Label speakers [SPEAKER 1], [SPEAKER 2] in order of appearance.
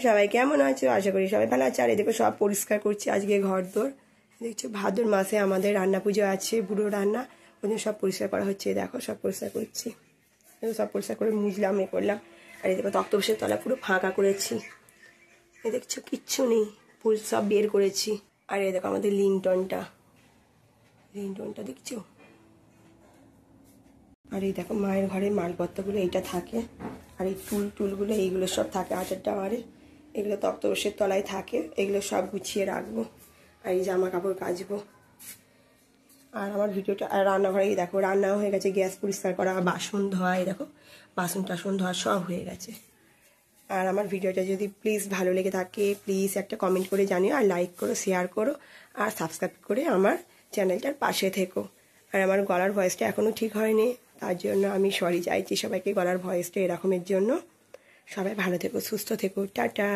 [SPEAKER 1] সবাই কেমন আছো? আশা করি সবাই ভালো আছে। আর এদিকে সব পরিষ্কার করছি আজকে ঘরদোর। দেখছো ভাদ্র মাসে আমাদের রান্না পুজো আছে, বুড়ো রান্না, ওই জন্য সব পরিষ্কার করা হচ্ছে। দেখো সব পরিষ্কার করছি, সব পরিষ্কার করে মুছলাম, করলাম। আর এদিকে তক্তপোষের তলা পুরো ফাঁকা করেছি, দেখছো কিচ্ছু নেই, ফুল সব বের করেছি। আর এই দেখো আমাদের লিংটনটা দেখছো। আর এই দেখো মায়ের ঘরের মালপত্রগুলো এইটা থাকে, আর এই টুলগুলো এইগুলো সব থাকে আচার টাওয়ারের, এগুলো তক্তপোষের তলায় থাকে, এগুলো সব গুছিয়ে রাখবো। আর এই জামা কাপড় কাচবো। আর আমার ভিডিওটা, আর রান্নাঘরে এই দেখো রান্নাও হয়ে গেছে, গ্যাস পরিষ্কার করা, বাসন ধোয়া, এই দেখো বাসন টাসন ধোয়া সব হয়ে গেছে। আর আমার ভিডিওটা যদি প্লিজ ভালো লেগে থাকে প্লিজ একটা কমেন্ট করে জানিও, আর লাইক করো, শেয়ার করো, আর সাবস্ক্রাইব করে আমার চ্যানেলটার পাশে থেকো। আর আমার গলার ভয়েসটা এখনও ঠিক হয়নি, তার জন্য আমি সরি চাইছি সবাইকে গলার ভয়েসটা এরকমের জন্য। সবাই ভালো থেকো, সুস্থ থেকো, টাটা।